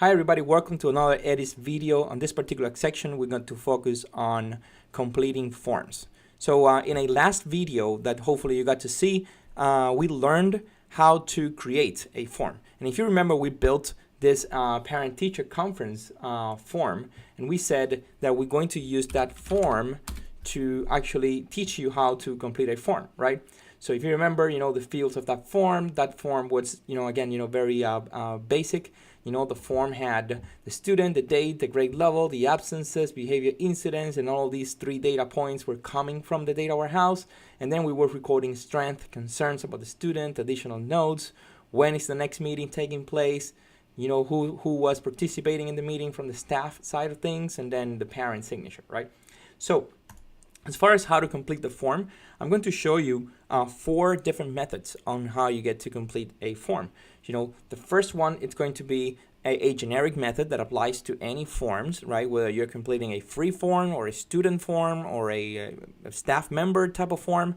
Hi everybody, welcome to another Edis video. On this particular section, we're going to focus on completing forms. So in a last video that hopefully you got to see, we learned how to create a form. And if you remember, we built this parent-teacher conference form, and we said that we're going to use that form to actually teach you how to complete a form, right? So if you remember, the fields of that form was, again, very basic. The form had the student, the date, the grade level, the absences, behavior incidents, and all these 3 data points were coming from the data warehouse. And then we were recording strength, concerns about the student, additional notes, when is the next meeting taking place, who was participating in the meeting from the staff side of things, and then the parent signature, right? So as far as how to complete the form, I'm going to show you 4 different methods on how you get to complete a form. The first one, it's going to be a generic method that applies to any forms, right? Whether you're completing a free form or a student form or a staff member type of form.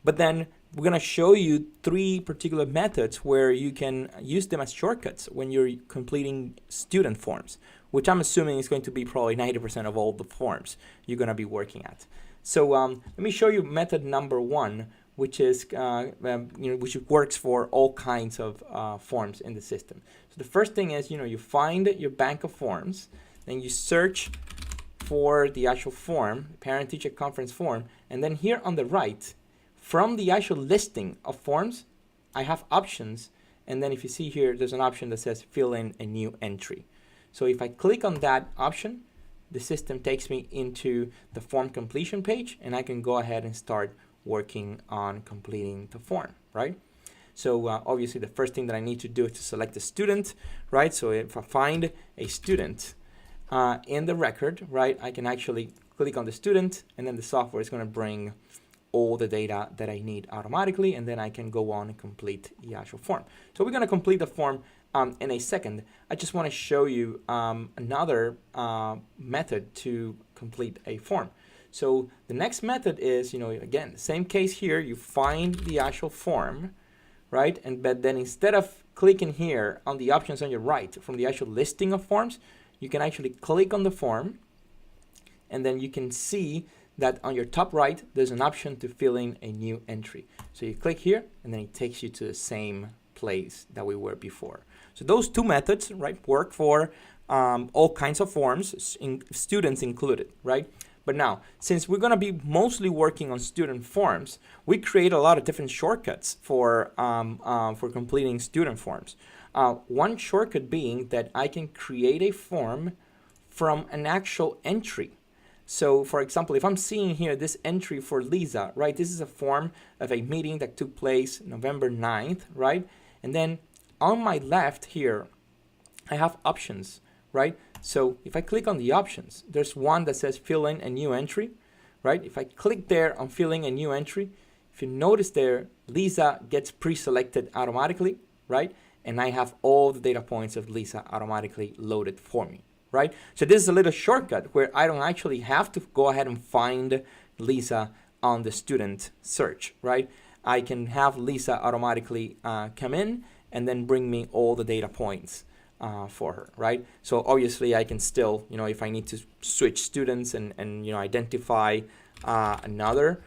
But then we're going to show you 3 particular methods where you can use them as shortcuts when you're completing student forms, which I'm assuming is going to be probably 90% of all the forms you're going to be working at. So let me show you method number 1, which is which works for all kinds of forms in the system. So the first thing is, you find your bank of forms, then you search for the actual form, parent-teacher conference form, and then here on the right, from the actual listing of forms, I have options, and then if you see here, there's an option that says fill in a new entry. So if I click on that option, the system takes me into the form completion page, and I can go ahead and start working on completing the form, right? So obviously the first thing that I need to do is to select the student, right? So if I find a student in the record, right, I can actually click on the student, and then the software is going to bring all the data that I need automatically, and then I can go on and complete the actual form. So we're going to complete the form in a second. I just want to show you another method to complete a form. So the next method is, again, same case here, you find the actual form, right? But then instead of clicking here on the options on your right from the actual listing of forms, you can actually click on the form, and then you can see that on your top right, there's an option to fill in a new entry. So you click here, and then it takes you to the same place that we were before. So those 2 methods, right, work for all kinds of forms, students included, right? But now, since we're going to be mostly working on student forms, we create a lot of different shortcuts for completing student forms. One shortcut being that I can create a form from an actual entry. So, for example, if I'm seeing here this entry for Lisa, right, this is a form of a meeting that took place November 9th, right? And then on my left here, I have options, right? So if I click on the options, there's one that says fill in a new entry, right? If I click there on filling a new entry, if you notice there, Lisa gets pre-selected automatically, right? And I have all the data points of Lisa automatically loaded for me, right? So this is a little shortcut where I don't actually have to go ahead and find Lisa on the student search, right? I can have Lisa automatically come in and then bring me all the data points for her, right? So obviously I can still, if I need to switch students and identify another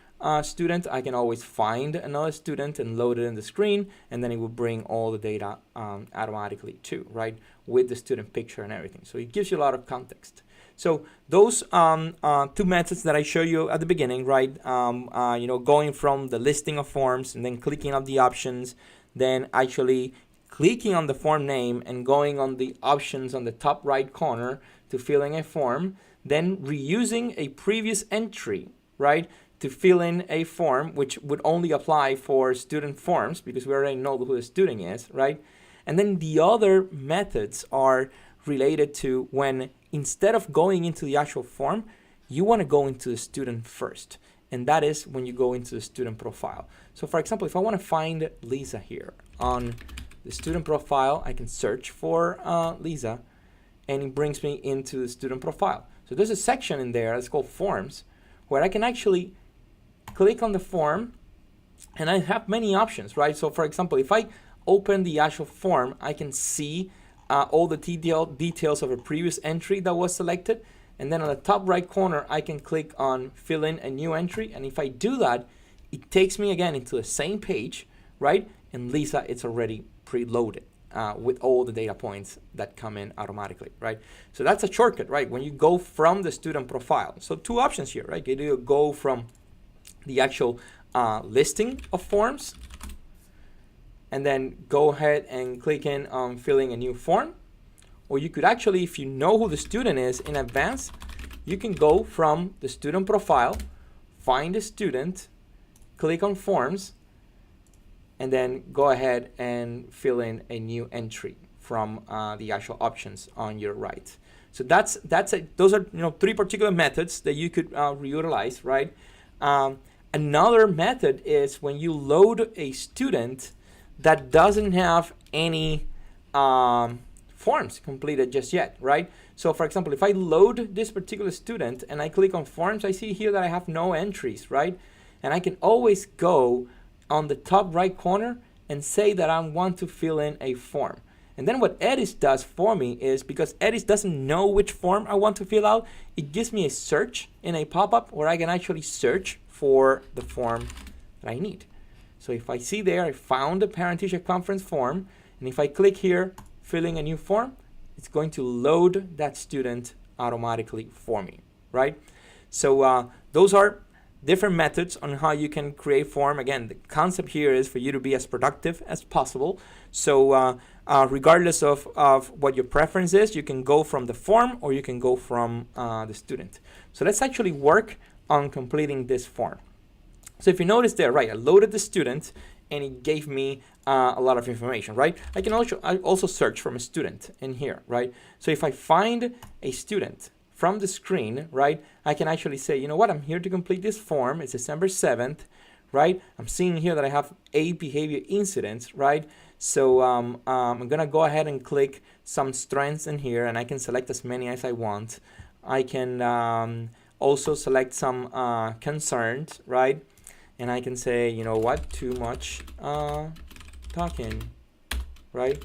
student, I can always find another student and load it in the screen, and then it will bring all the data automatically too, right? With the student picture and everything. So it gives you a lot of context. So those 2 methods that I show you at the beginning, right? Going from the listing of forms and then clicking on the options, then actually clicking on the form name and going on the options on the top right corner to fill in a form, then reusing a previous entry, right, to fill in a form, which would only apply for student forms because we already know who the student is, right? And then the other methods are related to when instead of going into the actual form, you want to go into the student first. And that is when you go into the student profile. So for example, if I want to find Lisa here on the student profile, I can search for Lisa, and it brings me into the student profile. So there's a section in there that's called forms, where I can actually click on the form, and I have many options, right? So for example, if I open the actual form, I can see all the details of a previous entry that was selected. And then on the top right corner, I can click on fill in a new entry. And if I do that, it takes me again into the same page, right? And Lisa, it's already preloaded with all the data points that come in automatically, right? So that's a shortcut, right? When you go from the student profile. So two options here, right? You either go from the actual listing of forms and then go ahead and click in on filling a new form. Or you could actually, if you know who the student is in advance, you can go from the student profile, find the student, click on forms, and then go ahead and fill in a new entry from the actual options on your right. So those are three particular methods that you could reutilize, right? Another method is when you load a student that doesn't have any forms completed just yet, right? So for example, if I load this particular student and I click on forms, I see here that I have no entries, right? And I can always go on the top right corner and say that I want to fill in a form. And then what Edis does for me is, because Edis doesn't know which form I want to fill out, it gives me a search in a pop-up where I can actually search for the form that I need. So if I see there, I found the parent-teacher conference form, and if I click here, filling a new form, it's going to load that student automatically for me, right? So those are different methods on how you can create form. Again, the concept here is for you to be as productive as possible. So regardless of what your preference is, you can go from the form or you can go from the student. So let's actually work on completing this form. So if you notice there, right, I loaded the student and it gave me a lot of information, right? I can also search from a student in here, right? So if I find a student from the screen, right, I can actually say, you know what, I'm here to complete this form. It's December 7th, right? I'm seeing here that I have 8 behavior incidents, right? So I'm gonna go ahead and click some strengths in here, and I can select as many as I want. I can also select some concerns, right? And I can say, you know what, too much talking, right?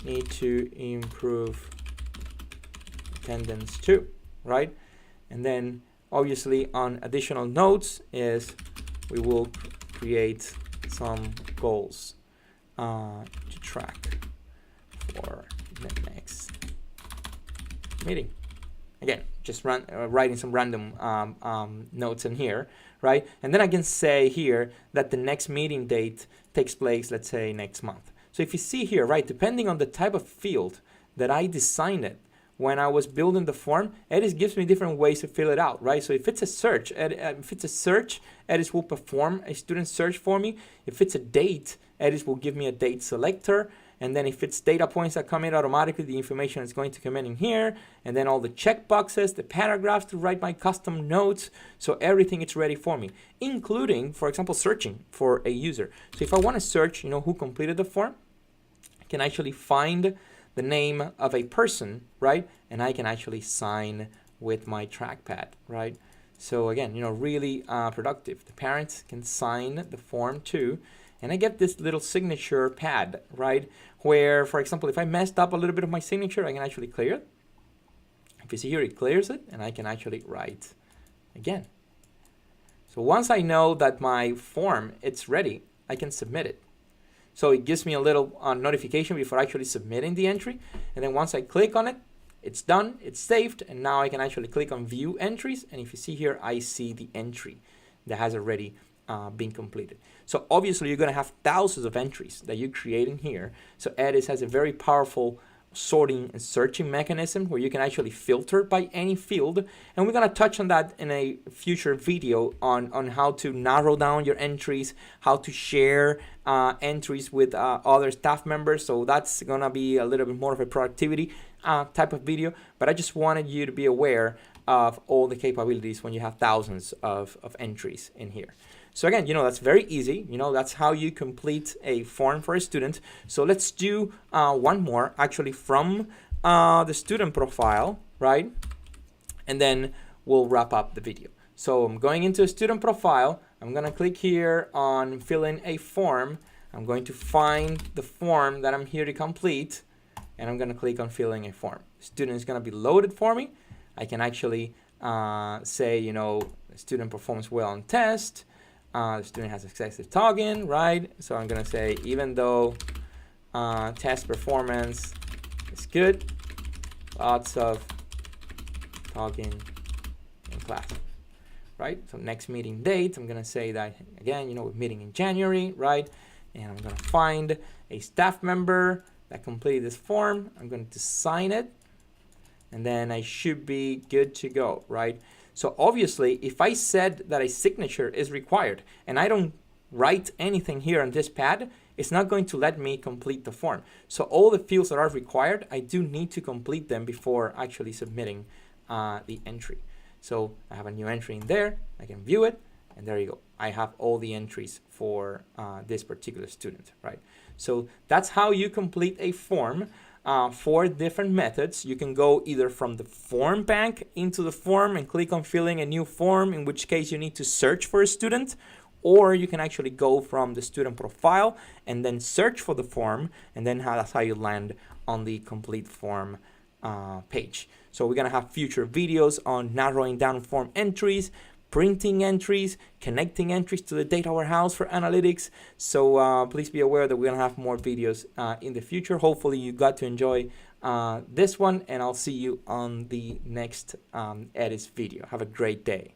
Need to improve attendance too, right? And then obviously on additional notes is we will create some goals to track for the next meeting. Again, just writing some random notes in here, right? And then I can say here that the next meeting date takes place, let's say, next month. So if you see here, right, depending on the type of field that I designed it when I was building the form, Edis gives me different ways to fill it out, right? So if it's a search, Edis will perform a student search for me. If it's a date, Edis will give me a date selector. And then if it's data points that come in automatically, the information is going to come in here. And then all the checkboxes, the paragraphs to write my custom notes. So everything is ready for me, including, for example, searching for a user. So if I want to search, who completed the form, I can actually find the name of a person, right? And I can actually sign with my trackpad, right? So again, really productive. The parents can sign the form too. And I get this little signature pad, right? Where, for example, if I messed up a little bit of my signature, I can actually clear it. If you see here, it clears it, and I can actually write again. So once I know that my form it's ready, I can submit it. So it gives me a little notification before actually submitting the entry. And then once I click on it, it's done, it's saved, and now I can actually click on View Entries. And if you see here, I see the entry that has already been completed. So obviously you're going to have thousands of entries that you create in here. So Edis has a very powerful sorting and searching mechanism where you can actually filter by any field. And we're going to touch on that in a future video on how to narrow down your entries, how to share entries with other staff members. So that's going to be a little bit more of a productivity type of video. But I just wanted you to be aware of all the capabilities when you have thousands of entries in here. So again, that's very easy. That's how you complete a form for a student. So let's do one more actually from the student profile, right? And then we'll wrap up the video. So I'm going into a student profile. I'm going to click here on fill in a form. I'm going to find the form that I'm here to complete, and I'm going to click on filling a form. The student is going to be loaded for me. I can actually say, you know, the student performs well on test. The student has excessive talking, right? So I'm going to say, even though test performance is good, lots of talking in class, right? So next meeting date, I'm going to say that, again, you know, we're meeting in January, right? And I'm going to find a staff member that completed this form. I'm going to sign it, and then I should be good to go, right? So obviously, if I said that a signature is required and I don't write anything here on this pad, it's not going to let me complete the form. So all the fields that are required, I do need to complete them before actually submitting the entry. So I have a new entry in there. I can view it, and there you go. I have all the entries for this particular student, right? So that's how you complete a form. 4 different methods. You can go either from the form bank into the form and click on filling a new form, in which case you need to search for a student, or you can actually go from the student profile and then search for the form, and then that's how you land on the complete form page. So we're gonna have future videos on narrowing down form entries, printing entries, connecting entries to the data warehouse for analytics. So please be aware that we're gonna have more videos in the future. Hopefully you got to enjoy this one, and I'll see you on the next Edis video. Have a great day.